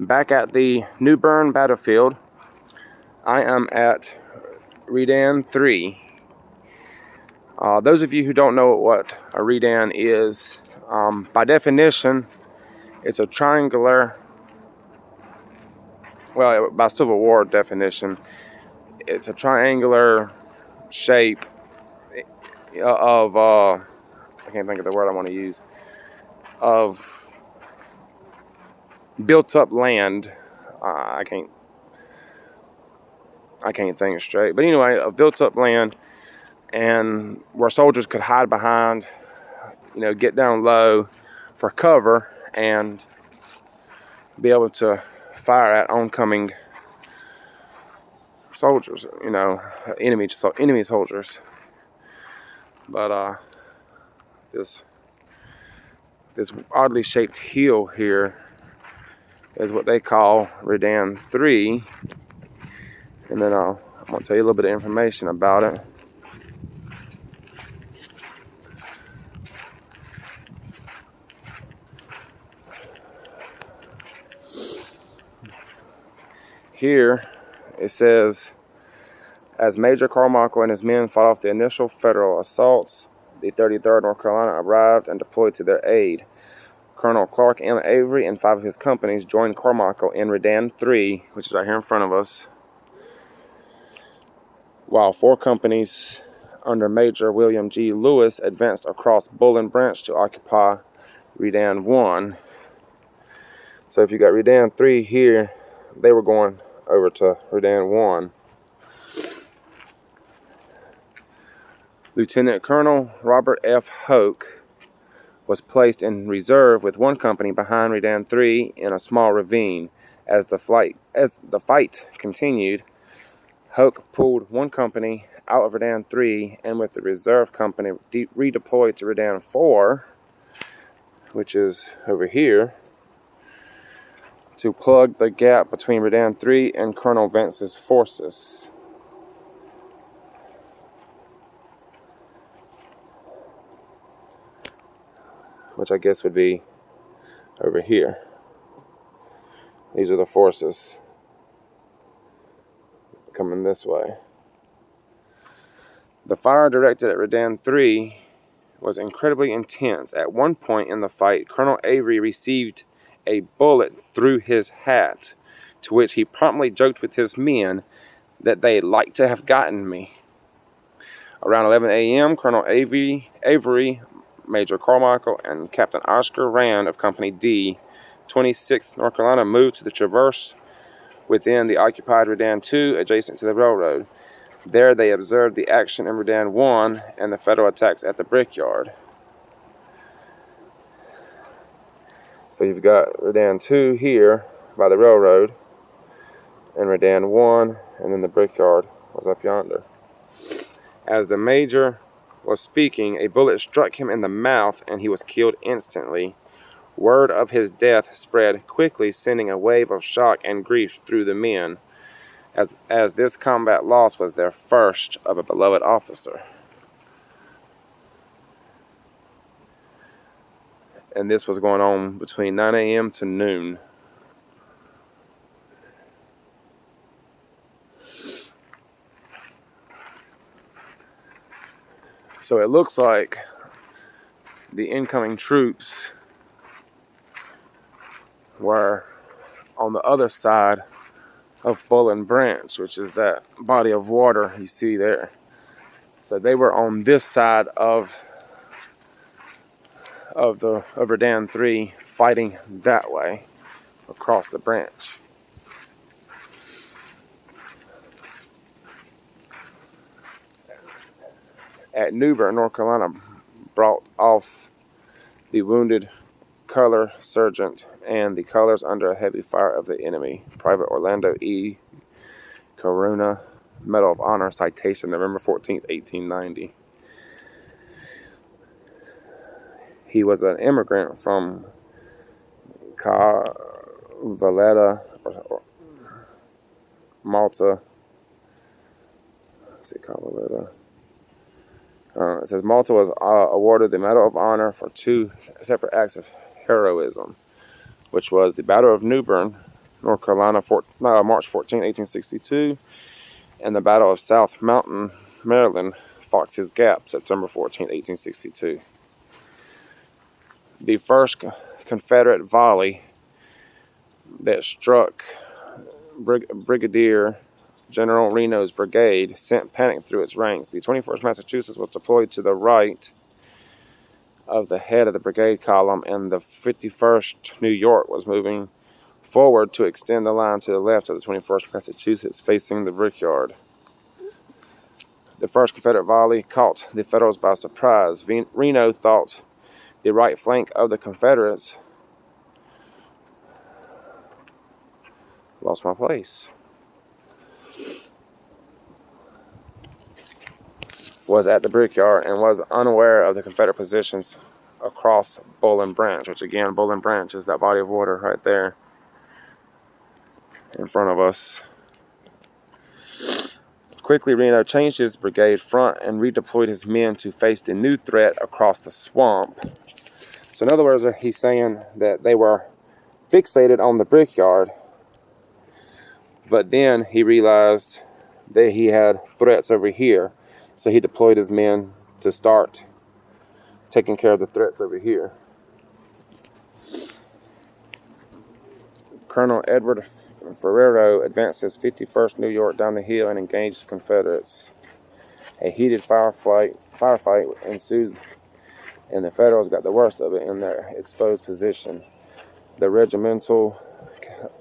Back at the New Bern battlefield, I am at Redan 3. Those of you who don't know what a redan is, by definition, it's a triangular, well, by Civil War definition, it's a triangular shape of, I can't think of the word I want to use, of built up land. I can't think straight. But anyway, of built up land, and where soldiers could hide behind, get down low for cover and be able to fire at oncoming soldiers, enemy soldiers. But this oddly shaped hill here is what they call Redan 3, and then I'm going to tell you a little bit of information about it. Here it says, as Major Carmichael and his men fought off the initial federal assaults, the 33rd North Carolina arrived and deployed to their aid. Colonel Clark M. Avery and 5 of his companies joined Carmichael in Redan 3, which is right here in front of us, while 4 companies under Major William G. Lewis advanced across Bull Branch to occupy Redan 1. So if you got Redan 3 here, they were going over to Redan 1. Lieutenant Colonel Robert F. Hoke was placed in reserve with 1 company behind Redan 3 in a small ravine. As the fight continued, Hoke pulled 1 company out of Redan 3 and with the reserve company redeployed to Redan 4, which is over here, to plug the gap between Redan 3 and Colonel Vance's forces. Which I guess would be over here. These are the forces coming this way. The fire directed at Redan 3 was incredibly intense. At one point in the fight, Colonel Avery received a bullet through his hat, to which he promptly joked with his men that they'd like to have gotten me. Around 11 a.m., Colonel Avery, Major Carmichael, and Captain Oscar Rand of Company D, 26th North Carolina, moved to the traverse within the occupied Redan 2 adjacent to the railroad. There they observed the action in Redan 1 and the Federal attacks at the brickyard. So you've got Redan 2 here by the railroad, and Redan 1, and then the brickyard was up yonder. As the major was speaking, a bullet struck him in the mouth and he was killed instantly. Word of his death spread quickly, sending a wave of shock and grief through the men, as this combat loss was their first of a beloved officer. And this was going on between 9 a.m. to noon. So it looks like the incoming troops were on the other side of Bull Branch, which is that body of water you see there. So they were on this side of Redan 3, fighting that way across the branch. At New Bern, North Carolina, brought off the wounded color sergeant and the colors under a heavy fire of the enemy. Private Orlando E. Corona, Medal of Honor, citation, November 14th, 1890. He was an immigrant from Valletta, Malta. Let's see, Valletta. It says Malta was awarded the Medal of Honor for 2 separate acts of heroism, which was the Battle of New Bern North Carolina, March 14, 1862. And the Battle of South Mountain, Maryland, Fox's Gap, September 14, 1862. The first Confederate volley that struck Brigadier General Reno's brigade sent panic through its ranks. The 21st Massachusetts was deployed to the right of the head of the brigade column, and the 51st New York was moving forward to extend the line to the left of the 21st Massachusetts, facing the Brickyard. The first Confederate volley caught the Federals by surprise. Reno thought the right flank of the Confederates lost my place. Was at the Brickyard and was unaware of the Confederate positions across Bowling Branch, which again, Bowling Branch is that body of water right there in front of us. Quickly, Reno changed his brigade front and redeployed his men to face the new threat across the swamp. So in other words, he's saying that they were fixated on the Brickyard, but then he realized that he had threats over here. So he deployed his men to start taking care of the threats over here. Colonel Edward Ferrero advanced his 51st New York down the hill and engaged the Confederates. A heated firefight ensued, and the Federals got the worst of it in their exposed position. The regimental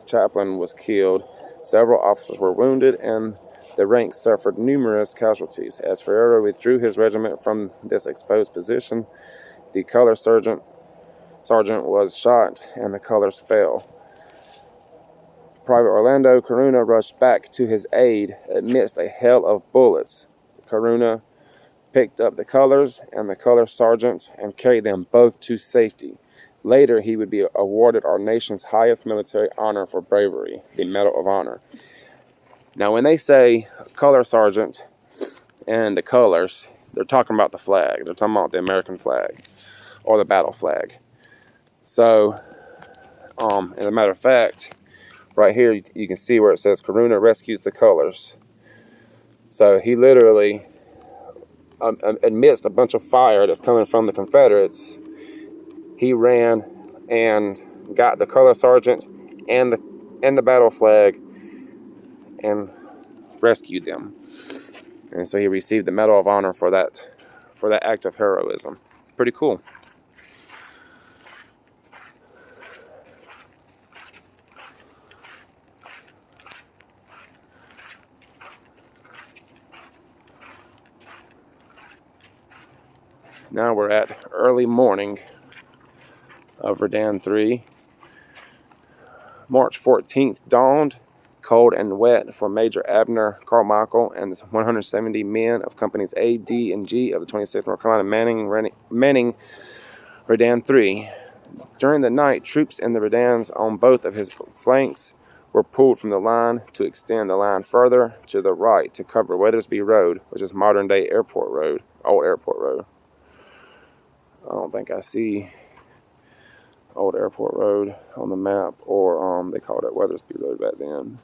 chaplain was killed, several officers were wounded, and the ranks suffered numerous casualties. As Ferrero withdrew his regiment from this exposed position, the color sergeant was shot and the colors fell. Private Orlando Corunna rushed back to his aid amidst a hail of bullets. Corunna picked up the colors and the color sergeant and carried them both to safety. Later, he would be awarded our nation's highest military honor for bravery, the Medal of Honor. Now, when they say color sergeant and the colors, they're talking about the flag. They're talking about the American flag or the battle flag. So, as a matter of fact, right here you can see where it says Corunna rescues the colors. So he literally, amidst a bunch of fire that's coming from the Confederates, he ran and got the color sergeant and the battle flag and rescued them. And so he received the Medal of Honor for that act of heroism. Pretty cool. Now we're at early morning of Verdun 3. March 14th dawned, cold and wet for Major Abner Carmichael and the 170 men of Companies A, D, and G of the 26th North Carolina manning Verdun 3. During the night, troops in the Verdans on both of his flanks were pulled from the line to extend the line further to the right to cover Weathersby Road, which is modern-day Airport Road, old Airport Road. I don't think I see old Airport Road on the map, or they called it Weathersby Road back then.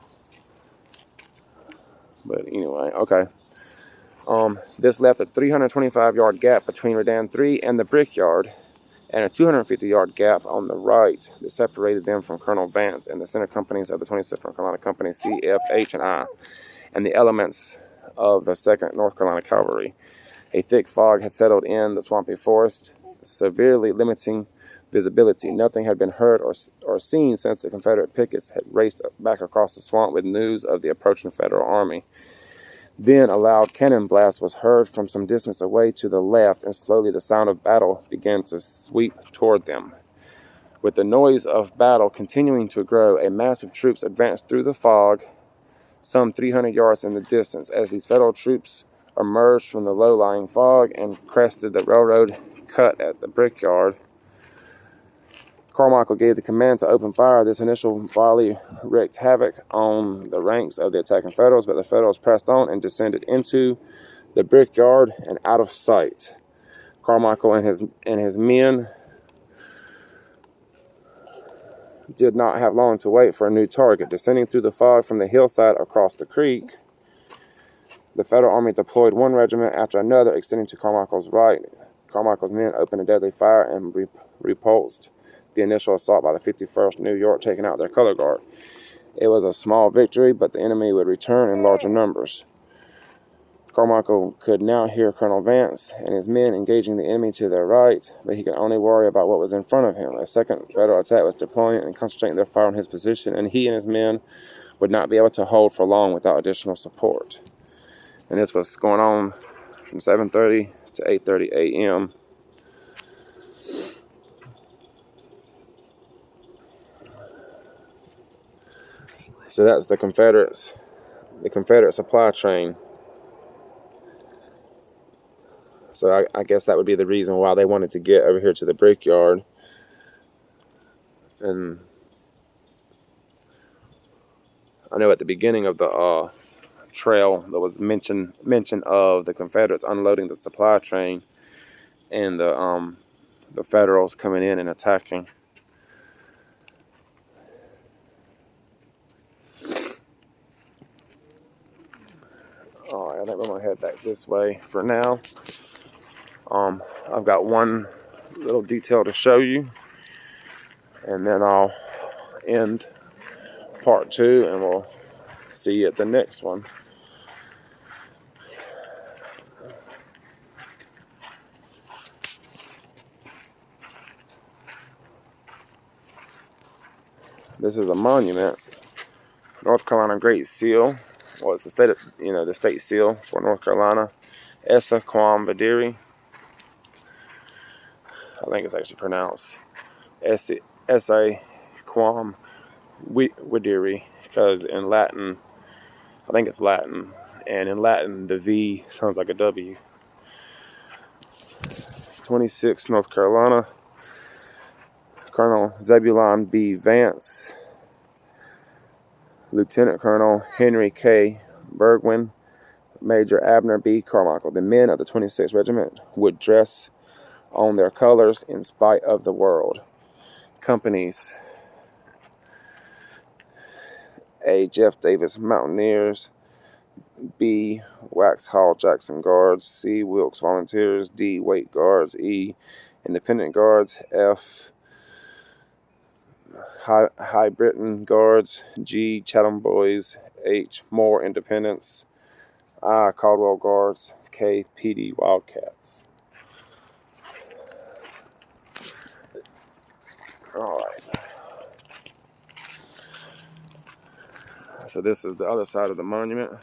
But anyway, okay. This left a 325-yard gap between Verdun 3 and the Brickyard, and a 250-yard gap on the right that separated them from Colonel Vance and the center companies of the 26th North Carolina Company C, F, H, and I, and the elements of the 2nd North Carolina Cavalry. A thick fog had settled in the swampy forest, severely limiting visibility. Nothing had been heard or seen since the Confederate pickets had raced back across the swamp with news of the approaching Federal Army. Then a loud cannon blast was heard from some distance away to the left, and slowly the sound of battle began to sweep toward them. With the noise of battle continuing to grow, a mass of troops advanced through the fog, some 300 yards in the distance. As these Federal troops emerged from the low-lying fog and crested the railroad cut at the Brickyard, Carmichael gave the command to open fire. This initial volley wreaked havoc on the ranks of the attacking Federals, but the Federals pressed on and descended into the Brickyard and out of sight. Carmichael and his men did not have long to wait for a new target. Descending through the fog from the hillside across the creek, the Federal Army deployed one regiment after another, extending to Carmichael's right. Carmichael's men opened a deadly fire and repulsed the initial assault by the 51st New York, taking out their color guard. It was a small victory, but the enemy would return in larger numbers. Carmichael could now hear Colonel Vance and his men engaging the enemy to their right, but he could only worry about what was in front of him. A second Federal attack was deploying and concentrating their fire on his position, and he and his men would not be able to hold for long without additional support. And this was going on from 7:30 to 8:30 a.m. So that's the Confederate supply train. So I guess that would be the reason why they wanted to get over here to the brickyard. And I know at the beginning of the trail there was mention of the Confederates unloading the supply train and the Federals coming in and attacking. All right, I think I'm gonna head back this way for now. I've got one little detail to show you, and then I'll end part 2, and we'll see you at the next one. This is a monument, North Carolina Great Seal. Well, it's the state seal for North Carolina. Essa Quam Videri. I think it's actually pronounced Essa Quam Videri, because in Latin, I think it's Latin, and in Latin the V sounds like a W. 26 North Carolina. Colonel Zebulon B. Vance, Lieutenant Colonel Henry K. Burgwin, Major Abner B. Carmichael. The men of the 26th Regiment would dress on their colors in spite of the world. Companies: A. Jeff Davis Mountaineers, B. Waxhaw Jackson Guards, C. Wilkes Volunteers, D. Waite Guards, E. Independent Guards, F. High Britain Guards, G. Chatham Boys, H. Moore Independents, I. Caldwell Guards, K. PD Wildcats. All right. So this is the other side of the monument.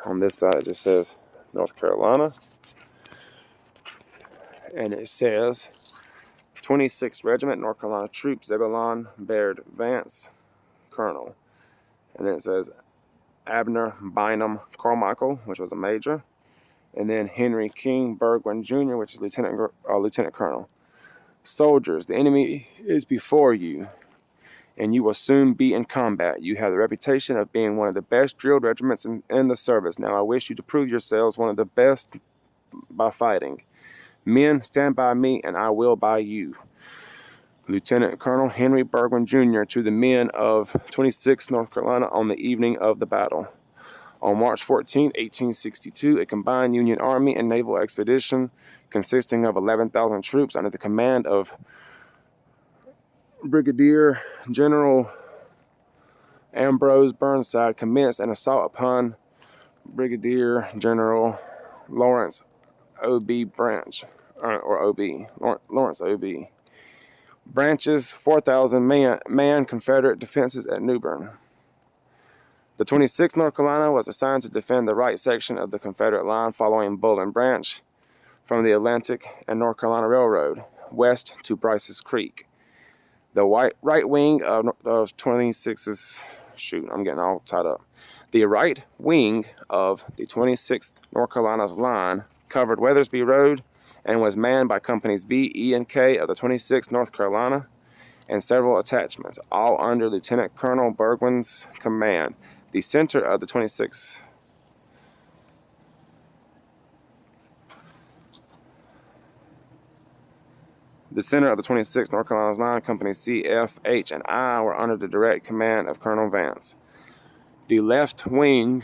On this side it just says North Carolina, and it says 26th Regiment, North Carolina Troops, Zebulon Baird Vance, Colonel. And then it says Abner Bynum Carmichael, which was a major. And then Henry King Burgwin Jr., which is Lieutenant Colonel. Soldiers, the enemy is before you, and you will soon be in combat. You have the reputation of being one of the best drilled regiments in the service. Now I wish you to prove yourselves one of the best by fighting. Men, stand by me, and I will by you. Lieutenant Colonel Henry Burgwin Jr. to the men of 26th North Carolina on the evening of the battle. On March 14, 1862, a combined Union Army and naval expedition consisting of 11,000 troops under the command of Brigadier General Ambrose Burnside commenced an assault upon Brigadier General Lawrence O.B. Branch, or O.B., Lawrence O.B. Branch's 4,000 man Confederate defenses at New Bern. The 26th North Carolina was assigned to defend the right section of the Confederate line following Bull and Branch from the Atlantic and North Carolina Railroad west to Bryce's Creek. The right wing of 26's... Shoot, I'm getting all tied up. The right wing of the 26th North Carolina's line covered Weathersby Road and was manned by Companies B, E, and K of the 26th North Carolina and several attachments, all under Lieutenant Colonel Burgwin's command. The center of the 26th The center of the 26th North Carolina Line, Company C, F, H, and I were under the direct command of Colonel Vance. The left wing